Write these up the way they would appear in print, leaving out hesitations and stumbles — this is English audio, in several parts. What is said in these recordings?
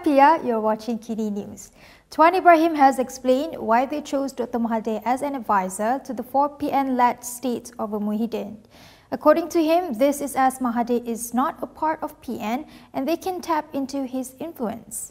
Pia, you're watching KiniNews. Tuan Ibrahim has explained why they chose Dr Mahathir as an advisor to the 4 PN-led states over Muhyiddin. According to him, this is as Mahathir is not a part of PN and they can tap into his influence.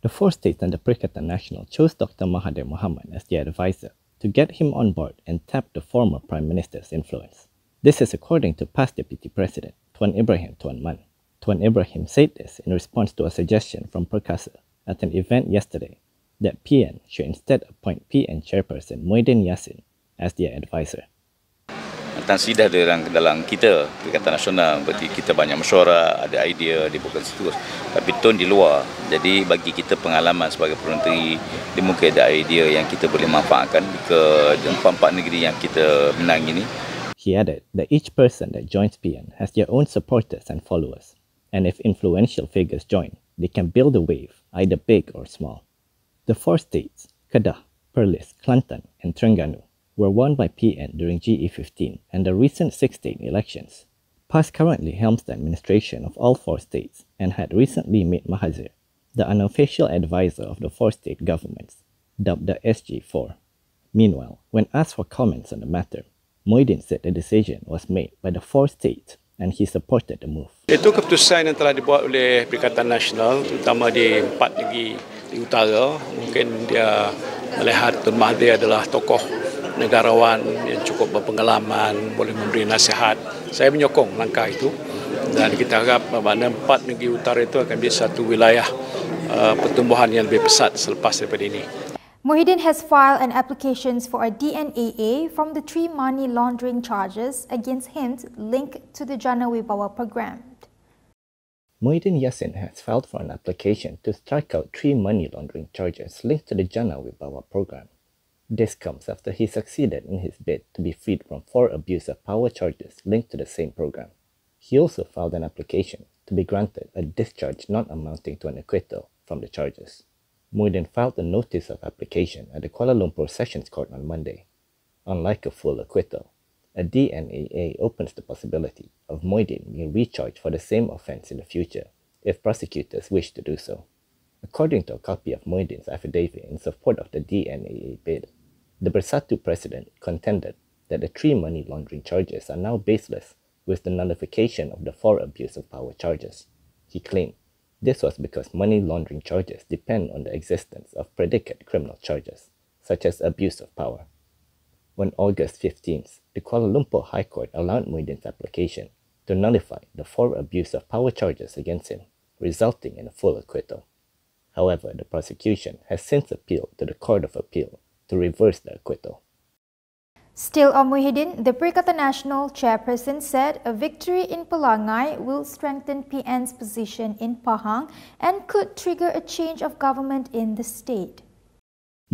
The 4 states under Perikatan Nasional chose Dr Mahathir Mohamad as their advisor to get him on board and tap the former Prime Minister's influence. This is according to past Deputy President Tuan Ibrahim Tuan Man. Tuan Ibrahim said this in response to a suggestion from Perkasa at an event yesterday that PN should instead appoint PN chairperson Muhyiddin Yassin as their advisor. Tansi dah ada dalam kita, Perikatan Nasional, berarti kita banyak mesyuarat, ada idea, dia bukan situ. Tapi Tun di luar, jadi bagi kita pengalaman sebagai Perdana Menteri, dia mungkin ada idea yang kita boleh manfaatkan ke 4 negeri yang kita menang ini. He added that each person that joins PN has their own supporters and followers, and if influential figures join, they can build a wave, either big or small. The 4 states, Kedah, Perlis, Kelantan, and Terengganu, were won by PN during GE15 and the recent 6 state elections. PAS currently helms the administration of all 4 states and had recently made Mahathir the unofficial advisor of the 4 state governments, dubbed the SG4. Meanwhile, when asked for comments on the matter, Muhyiddin said the decision was made by the 4 states and he supported the move. Itu keputusan yang telah dibuat oleh Perikatan Nasional, terutama di 4 negeri di utara. Mungkin dia melihat Tuan Mahathir adalah tokoh negarawan yang cukup berpengalaman, boleh memberi nasihat. Saya menyokong langkah itu dan kita harap bahawa 4 negeri utara itu akan menjadi satu wilayah pertumbuhan yang lebih pesat selepas daripada ini. Muhyiddin has filed an application for a DNAA from the 3 money laundering charges against him linked to the Jana Wibawa program. Muhyiddin Yassin has filed for an application to strike out 3 money laundering charges linked to the Jana Wibawa program. This comes after he succeeded in his bid to be freed from 4 abuse of power charges linked to the same program. He also filed an application to be granted a discharge not amounting to an acquittal from the charges. Muhyiddin filed a notice of application at the Kuala Lumpur Sessions Court on Monday. Unlike a full acquittal, a DNAA opens the possibility of Muhyiddin being recharged for the same offence in the future if prosecutors wish to do so. According to a copy of Muhyiddin's affidavit in support of the DNAA bid, the Bersatu president contended that the 3 money laundering charges are now baseless with the nullification of the 4 abuse of power charges. He claimed this was because money laundering charges depend on the existence of predicate criminal charges, such as abuse of power. On August 15th, the Kuala Lumpur High Court allowed Muhyiddin's application to nullify the 4 abuse of power charges against him, resulting in a full acquittal. However, the prosecution has since appealed to the Court of Appeal to reverse the acquittal. Still on Muhyiddin, the Perikatan Nasional chairperson said a victory in Pelangai will strengthen PN's position in Pahang and could trigger a change of government in the state.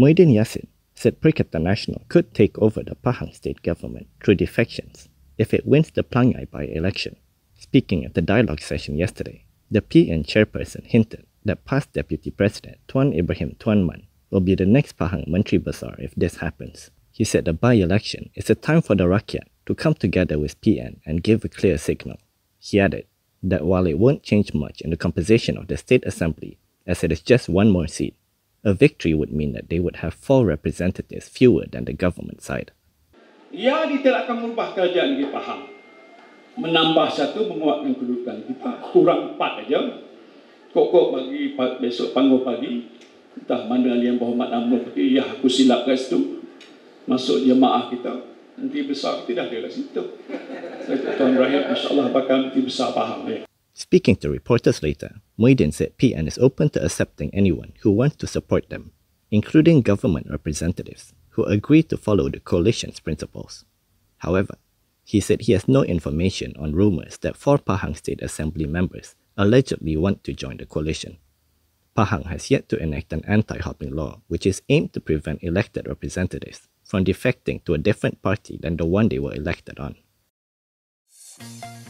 Muhyiddin Yassin said Perikatan Nasional could take over the Pahang state government through defections if it wins the Pelangai by-election. Speaking at the dialogue session yesterday, the PN chairperson hinted that past Deputy President Tuan Ibrahim Tuan Man will be the next Pahang Menteri Besar if this happens. He said the by-election is a time for the rakyat to come together with PN and give a clear signal. He added that while it won't change much in the composition of the State Assembly, as it is just 1 more seat, a victory would mean that they would have 4 representatives fewer than the government side. Ia tidak akan merubah kerajaan di Pahang. Menambah 1 menguatkan kedudukan kita. Kurang 4 aja. Kok bagi besok panggung pagi, entah mana yang berhormat UMNO pergi, ya aku silap kat situ. Masuk jemaah kita, nanti besar kita dah ada kat situ. Tuan Ibrahim, insyaAllah bakal nanti besar Pahang. Speaking to reporters later, Muhyiddin said PN is open to accepting anyone who wants to support them, including government representatives who agree to follow the coalition's principles. However, he said he has no information on rumours that 4 Pahang State Assembly members allegedly want to join the coalition. Pahang has yet to enact an anti-hopping law which is aimed to prevent elected representatives from defecting to a different party than the one they were elected on.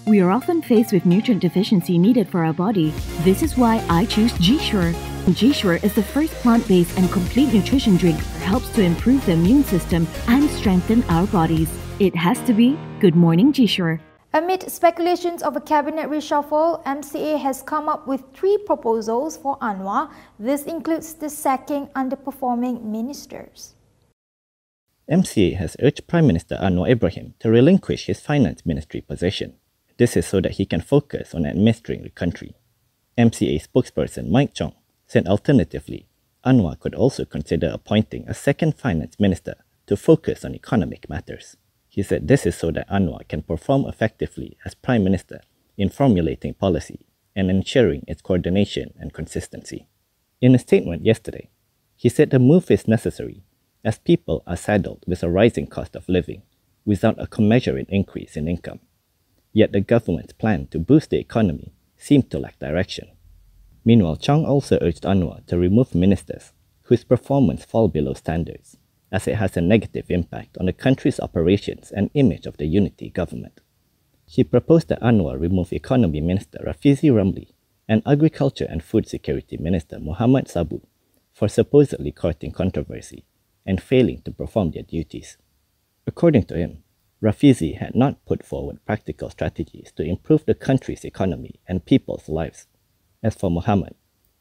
We are often faced with nutrient deficiency needed for our body. This is why I choose G-Sure. G-Sure is the first plant-based and complete nutrition drink that helps to improve the immune system and strengthen our bodies. It has to be Good Morning G-Sure. Amid speculations of a cabinet reshuffle, MCA has come up with 3 proposals for Anwar. This includes the sacking underperforming ministers. MCA has urged Prime Minister Anwar Ibrahim to relinquish his finance ministry position. This is so that he can focus on administering the country. MCA spokesperson Mike Chong said alternatively, Anwar could also consider appointing a second finance minister to focus on economic matters. He said this is so that Anwar can perform effectively as Prime Minister in formulating policy and ensuring its coordination and consistency. In a statement yesterday, he said the move is necessary as people are saddled with a rising cost of living without a commensurate increase in income. Yet the government's plan to boost the economy seemed to lack direction. Meanwhile, Chong also urged Anwar to remove ministers whose performance fall below standards, as it has a negative impact on the country's operations and image of the unity government. He proposed that Anwar remove Economy Minister Rafizi Ramli and Agriculture and Food Security Minister Muhammad Sabu for supposedly courting controversy and failing to perform their duties. According to him, Rafizi had not put forward practical strategies to improve the country's economy and people's lives. As for Muhammad,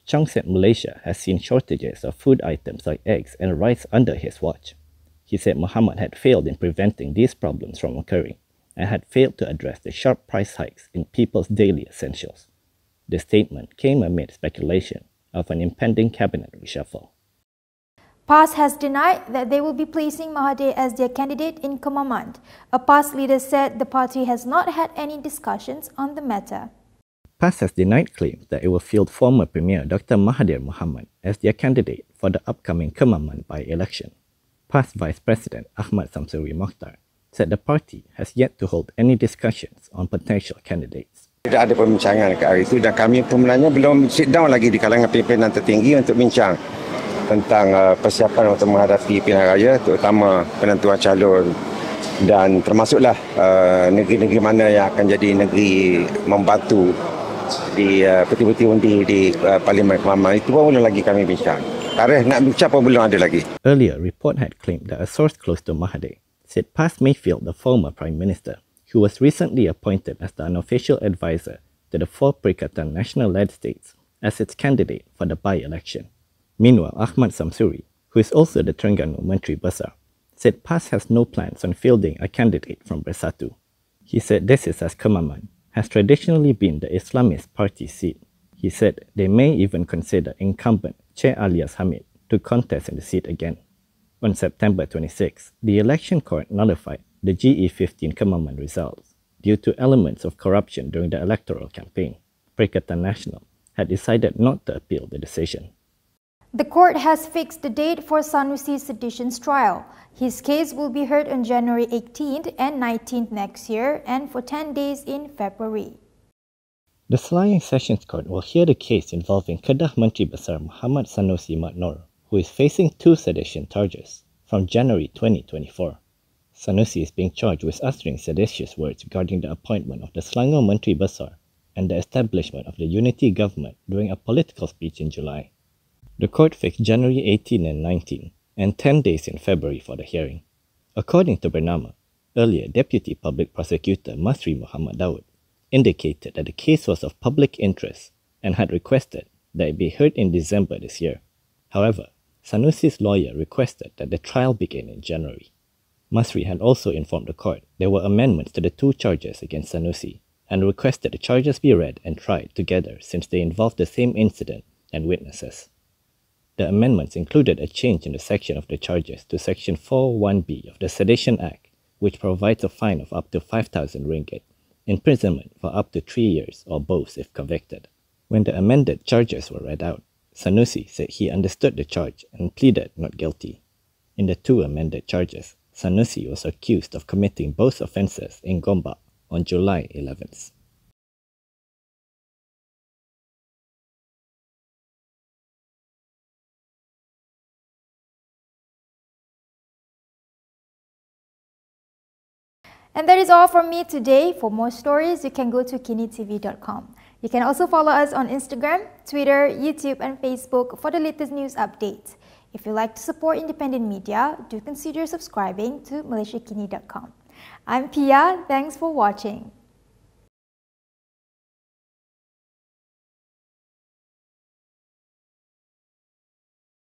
Chong said Malaysia has seen shortages of food items like eggs and rice under his watch. He said Muhammad had failed in preventing these problems from occurring and had failed to address the sharp price hikes in people's daily essentials. The statement came amid speculation of an impending cabinet reshuffle. PAS has denied that they will be placing Mahathir as their candidate in Kemamand. A PAS leader said the party has not had any discussions on the matter. PAS has denied claims that it will field former Premier Dr Mahathir Mohamad as their candidate for the upcoming Kemamand by-election. PAS Vice President Ahmad Samsuri Mokhtar said the party has yet to hold any discussions on potential candidates. Tidak ada perbincangan ke hari itu dan kami pun sebenarnya belum sit down lagi di kalangan pimpinan tertinggi untuk bincang tentang persiapan untuk menghadapi pilihan raya, terutama penentuan calon dan termasuklah negeri-negeri mana yang akan jadi negeri membantu di peti-peti undi di Parlimen Kemamand. Itu pun belum lagi kami bincang. Tarikh nak bincang pun belum ada lagi. Earlier, report had claimed that a source close to Mahathir said PAS may field the former Prime Minister, who was recently appointed as the unofficial advisor to the 4 Perikatan Nasional-led states, as its candidate for the by-election. Meanwhile, Ahmad Samsuri, who is also the Terengganu Menteri Besar, said PAS has no plans on fielding a candidate from Bersatu. He said this is as Kemamand has traditionally been the Islamist party seat. He said they may even consider incumbent Chair Alias Hamid to contest in the seat again. On September 26, the election court nullified the GE15 Kemamand results due to elements of corruption during the electoral campaign. Perikatan Nasional had decided not to appeal the decision. The court has fixed the date for Sanusi's seditions trial. His case will be heard on January 18th and 19th next year and for 10 days in February. The Selayang Sessions Court will hear the case involving Kedah Menteri Besar Muhammad Sanusi Mat Noor, who is facing 2 sedition charges from January 2024. Sanusi is being charged with uttering seditious words regarding the appointment of the Selangor Menteri Besar and the establishment of the unity government during a political speech in July. The court fixed January 18 and 19 and 10 days in February for the hearing. According to Bernama, earlier Deputy Public Prosecutor Masri Muhammad Daud indicated that the case was of public interest and had requested that it be heard in December this year. However, Sanusi's lawyer requested that the trial begin in January. Masri had also informed the court there were amendments to the 2 charges against Sanusi and requested the charges be read and tried together since they involved the same incident and witnesses. The amendments included a change in the section of the charges to Section 4(1)(b) of the Sedition Act, which provides a fine of up to 5,000 ringgit, imprisonment for up to 3 years or both if convicted. When the amended charges were read out, Sanusi said he understood the charge and pleaded not guilty. In the 2 amended charges, Sanusi was accused of committing both offences in Gombak on July 11th. And that is all from me today. For more stories, you can go to Kinitv.com. You can also follow us on Instagram, Twitter, YouTube and Facebook for the latest news updates. If you like to support independent media, do consider subscribing to MalaysiaKini.com. I'm Pia. Thanks for watching.